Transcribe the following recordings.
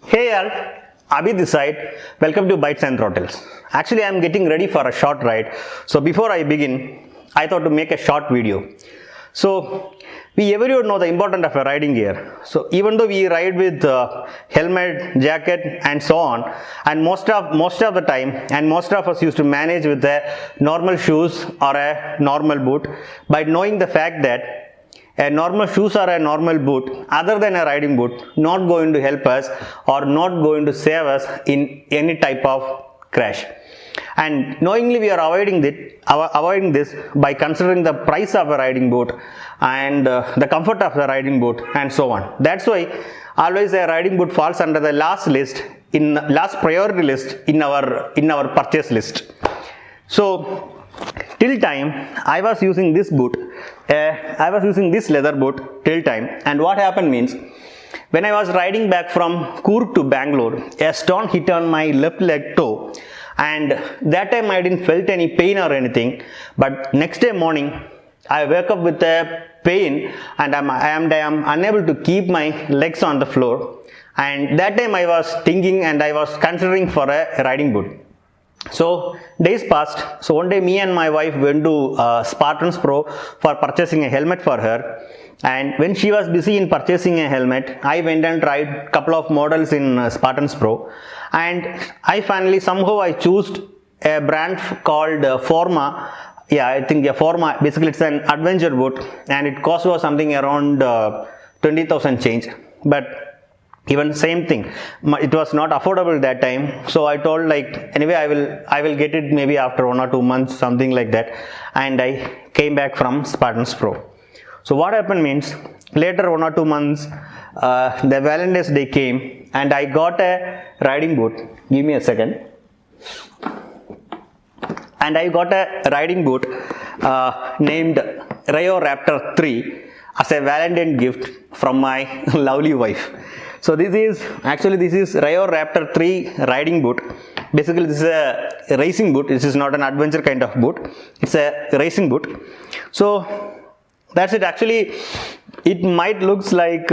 Hey all, Abhi this side. Welcome to Bites and Throttles. Actually, I am getting ready for a short ride. So before I begin, I thought to make a short video. So everyone know the importance of a riding gear. So even though we ride with helmet, jacket, and so on, and most of the time, and most of us used to manage with a normal shoes or a normal boot, by knowing the fact that a normal shoes or a normal boot other than a riding boot not going to help us or not going to save us in any type of crash. And knowingly we are avoiding this by considering the price of a riding boot and the comfort of the riding boot and so on. That's why always a riding boot falls under the last priority list in our purchase list. So till time I was using this boot, I was using this leather boot till time, and what happened means, when I was riding back from Coorg to Bangalore, a stone hit on my left leg toe, and that time I didn't felt any pain or anything, but next day morning I wake up with a pain and I am unable to keep my legs on the floor, and that time I was thinking and I was considering for a riding boot. So days passed. So one day me and my wife went to Spartans Pro for purchasing a helmet for her, and when she was busy in purchasing a helmet, I went and tried a couple of models in Spartans Pro, and I finally somehow chose a brand called Forma. Yeah, I think Forma, basically it's an adventure boot, and it cost was something around 20,000 change, but even same thing, it was not affordable that time. So I told, like, anyway I will get it maybe after 1 or 2 months, something like that, and I came back from Spartans Pro. So what happened means, later 1 or 2 months, the Valentine's Day came and I got a riding boot. Give me a second. And I got a riding boot named RYO Raptor 3 as a Valentine gift from my lovely wife. So this is RYO Raptor 3 riding boot. Basically this is a racing boot. This is not an adventure kind of boot. It's a racing boot. So that's it. Actually it might looks like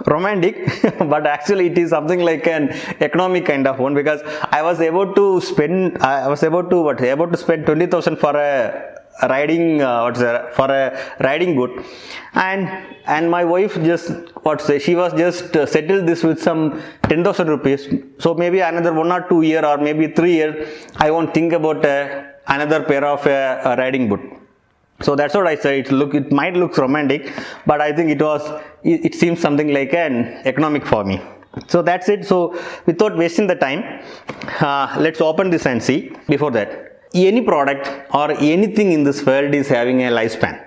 romantic, but actually it is something like an economic kind of one, because I was able to spend 20,000 for a riding boot, and my wife she was just settled this with some 10,000 rupees. So maybe another 1 or 2 year or maybe 3 years I won't think about another pair of a riding boot. So that's what I said. It might look romantic, but I think it seems something like an economic for me. So that's it. So without wasting the time, let's open this and see. Before that, any product or anything in this world is having a lifespan.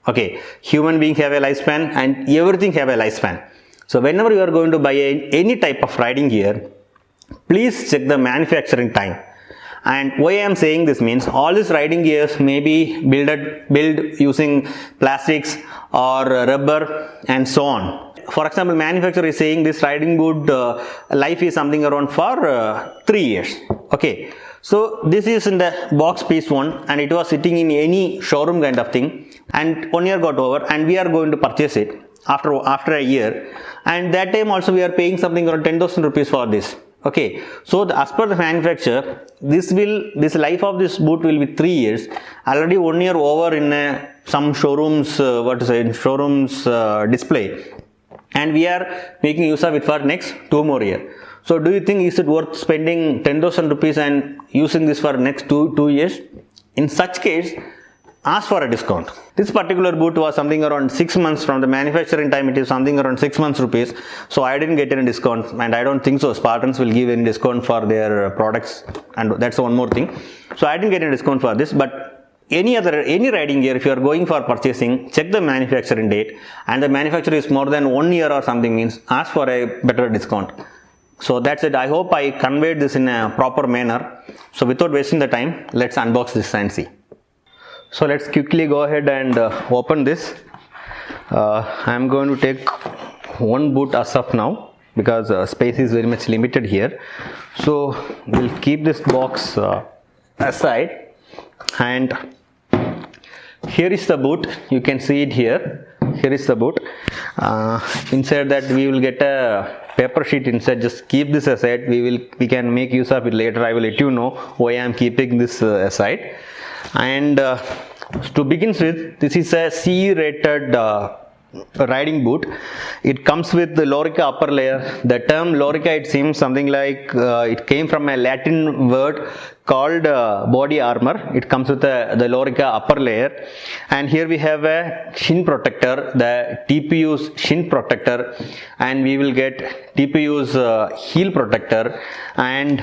Okay, human beings have a lifespan and everything have a lifespan. So whenever you are going to buy any type of riding gear, please check the manufacturing time. And why I am saying this means, all these riding gears may be built using plastics or rubber and so on. For example, manufacturer is saying this riding boot life is something around for 3 years. Okay, so this is in the box piece 1, and it was sitting in any showroom kind of thing, and 1 year got over and we are going to purchase it after a year, and that time also we are paying something around 10,000 rupees for this. Okay, so as per the manufacturer, this life of this boot will be 3 years. Already 1 year over in some showrooms display, and we are making use of it for next 2 more years. So do you think is it worth spending 10,000 rupees and using this for next two years? In such case, ask for a discount. This particular boot was something around 6 months from the manufacturing time. It is something around 6 months rupees. So I didn't get any discount, and I don't think so Spartans will give any discount for their products, and that's one more thing. So I didn't get any discount for this, but any riding gear, if you are going for purchasing, check the manufacturing date, and the manufacturer is more than 1 year or something, means ask for a better discount. So that's it. I hope I conveyed this in a proper manner. So without wasting the time, let's unbox this and see. So let's quickly go ahead and open this. I am going to take one boot as of now because space is very much limited here. So we'll keep this box aside, and here is the boot. You can see it here. Here is the boot. Inside that we will get a paper sheet inside. Just keep this aside. We can make use of it later. I will let you know why I am keeping this aside. And to begin with, this is a C rated riding boot. It comes with the Lorica upper layer. The term Lorica, it seems something like it came from a Latin word called body armor. It comes with the Lorica upper layer, and here we have a shin protector, the TPU's shin protector, and we will get TPU's heel protector and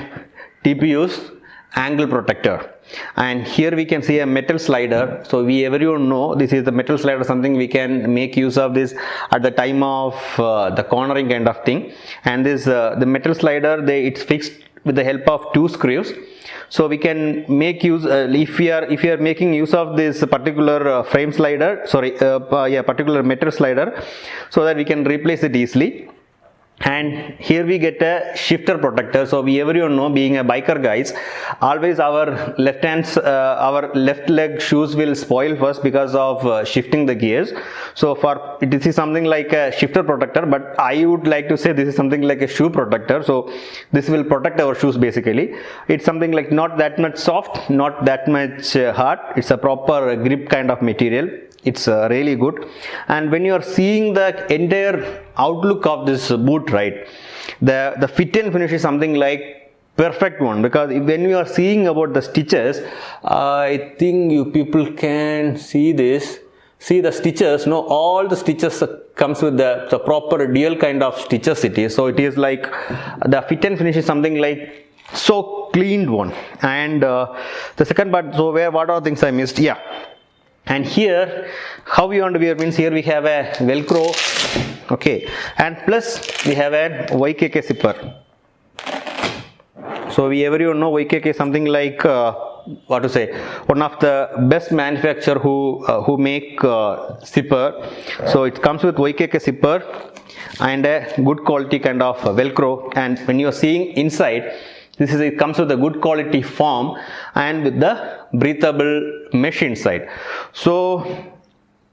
TPU's angle protector. And here we can see a metal slider. So everyone know this is the metal slider, something we can make use of this at the time of the cornering kind of thing. And this the metal slider, it's fixed with the help of two screws. So we can make use if we are making use of this particular frame slider, particular metal slider, so that we can replace it easily. And here we get a shifter protector. So everyone know, being a biker guys, always our left leg shoes will spoil first because of shifting the gears. So this is something like a shifter protector, but I would like to say this is something like a shoe protector. So this will protect our shoes basically. It's something like not that much soft, not that much hard. It's a proper grip kind of material. It's really good. And when you are seeing the entire outlook of this boot, right, the fit and finish is something like perfect one, because when you are seeing about the stitches, I think you people can see this. See the stitches, no, all the stitches comes with the proper dual kind of stitches it is. So it is like the fit and finish is something like so cleaned one. And the second part, so what are things I missed? Yeah. And here, how we want to wear means here we have a Velcro, okay, and plus we have a YKK zipper. So everyone know YKK is something like one of the best manufacturer who make zipper. So it comes with YKK zipper and a good quality kind of Velcro. And when you are seeing inside, it comes with a good quality foam and with the breathable mesh inside. So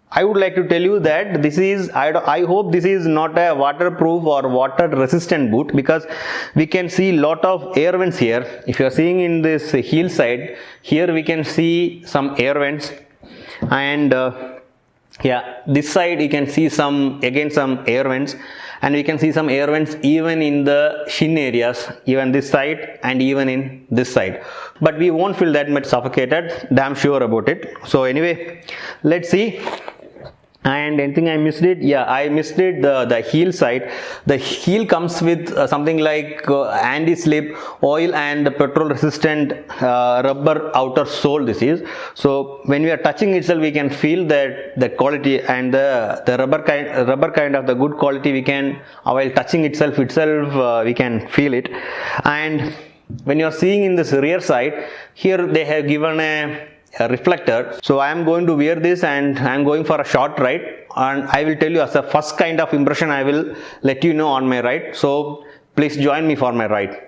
I would like to tell you that this is, I hope this is not a waterproof or water resistant boot, because we can see lot of air vents here. If you are seeing in this heel side, here we can see some air vents, and this side you can see some air vents, and we can see some air vents even in the shin areas, even this side and even in this side. But we won't feel that much suffocated, damn sure about it. So anyway, let's see. And anything I missed it? Yeah, I missed it, the heel side. The heel comes with something like anti-slip, oil and petrol resistant rubber outer sole this is. So when we are touching itself, we can feel that the quality, and the rubber kind of the good quality, we can, while touching itself we can feel it. And when you are seeing in this rear side, here they have given a reflector. So I am going to wear this and I am going for a short ride, and I will tell you as a first kind of impression, I will let you know on my ride. So please join me for my ride.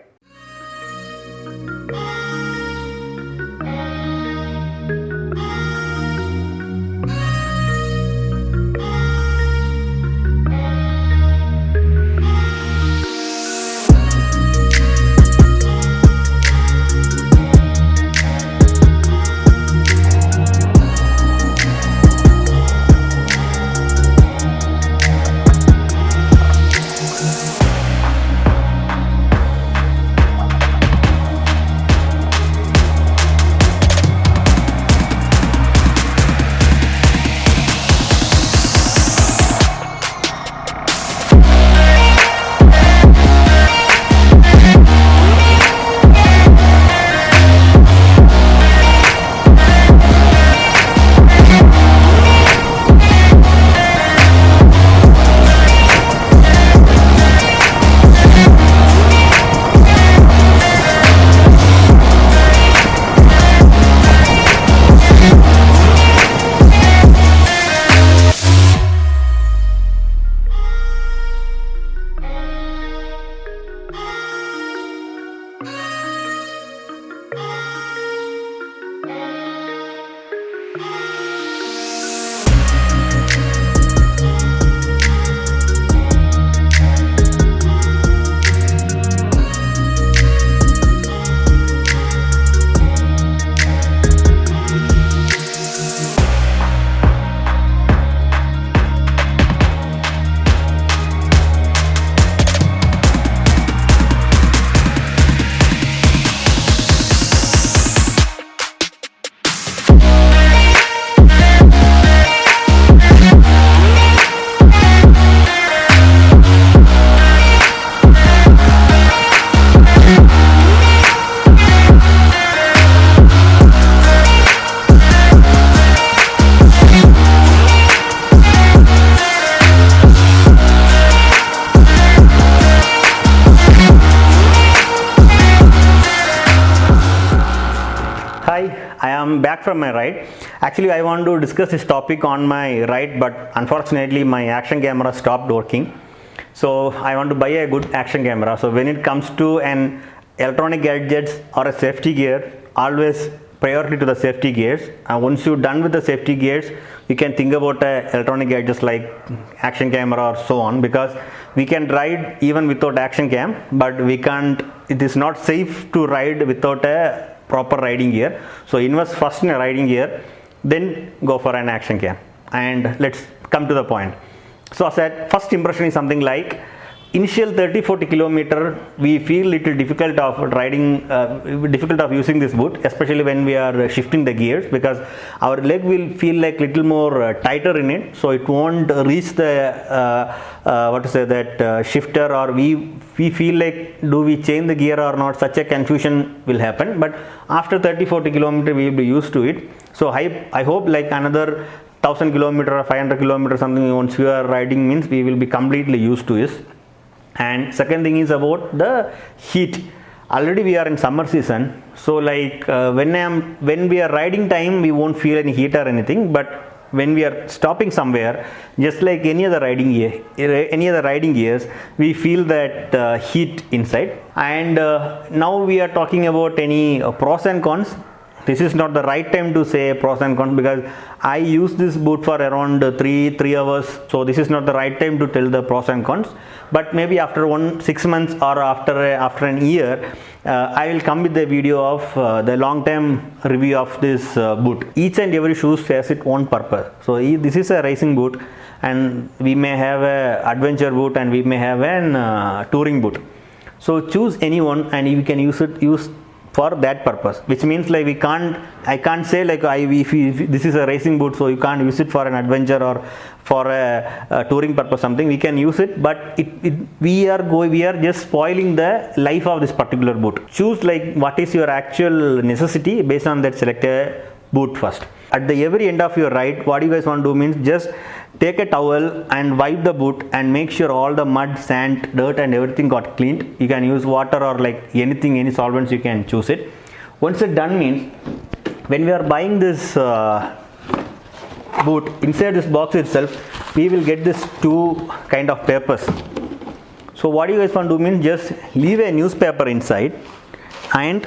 I am back from my ride. Actually, I want to discuss this topic on my ride, but unfortunately my action camera stopped working. So I want to buy a good action camera. So when it comes to an electronic gadgets or a safety gear, always priority to the safety gears. Once you're done with the safety gears, you can think about electronic gadgets like action camera or so on, because we can ride even without action cam, but we can't, it is not safe to ride without a proper riding gear. So invest first in a riding gear, then go for an action cam. And let's come to the point. So as that first impression is something like initial 30-40 kilometer we feel little difficult of riding, difficult of using this boot, especially when we are shifting the gears, because our leg will feel like little more tighter in it, so it won't reach the shifter, or we feel like do we change the gear or not, such a confusion will happen. But after 30-40 kilometer we will be used to it. So I hope like another 1000 kilometer or 500 kilometer something, once we are riding means we will be completely used to it. And second thing is about the heat. Already we are in summer season, so like when we are riding time we won't feel any heat or anything, but when we are stopping somewhere, just like any other riding gears, we feel that heat inside. And now we are talking about any pros and cons. This is not the right time to say pros and cons, because I use this boot for around 3 hours. So this is not the right time to tell the pros and cons. But maybe after 6 months or after an year, I will come with a video of the long-term review of this boot. Each and every shoe has its own purpose. So this is a racing boot, and we may have an adventure boot, and we may have an touring boot. So choose any one, and you can use for that purpose, which means like I can't say like if this is a racing boot, so you can't use it for an adventure or for a touring purpose something. We can use it, but we are just spoiling the life of this particular boot. Choose like what is your actual necessity, based on that select a boot first. At the every end of your ride, what you guys want to do means just take a towel and wipe the boot and make sure all the mud, sand, dirt and everything got cleaned. You can use water or like anything, any solvents you can choose it. Once it's done means, when we are buying this boot, inside this box itself we will get this 2 kind of papers. So what you guys want to do means just leave a newspaper inside and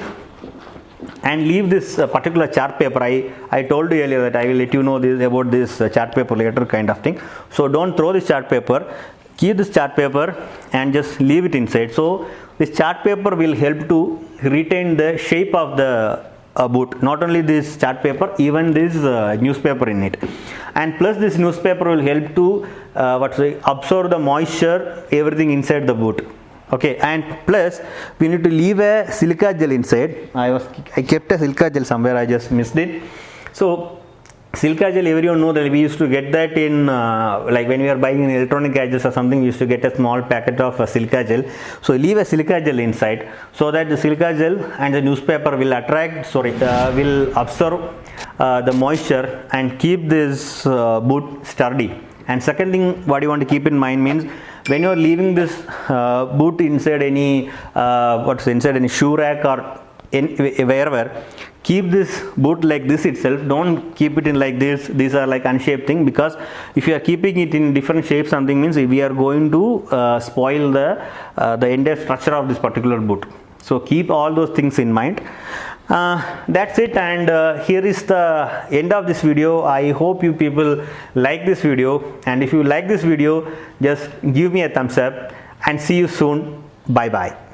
leave this particular chart paper. I told you earlier that I will let you know about this chart paper later kind of thing. So don't throw this chart paper, keep this chart paper and just leave it inside. So this chart paper will help to retain the shape of the boot. Not only this chart paper, even this newspaper in it. And plus this newspaper will help to absorb the moisture, everything inside the boot. Okay, and plus we need to leave a silica gel inside. I kept a silica gel somewhere, I just missed it. So silica gel, everyone know that we used to get that in like when we are buying an electronic gadgets or something, we used to get a small packet of silica gel. So leave a silica gel inside, so that the silica gel and the newspaper will will absorb the moisture and keep this boot sturdy. And second thing what you want to keep in mind means, when you are leaving this boot inside any inside any shoe rack or wherever, keep this boot like this itself. Don't keep it in like this. These are like unshaped thing, because if you are keeping it in different shapes, something means we are going to spoil the entire structure of this particular boot. So keep all those things in mind. That's it, and here is the end of this video. I hope you people like this video, and if you like this video, just give me a thumbs up, and see you soon. Bye bye.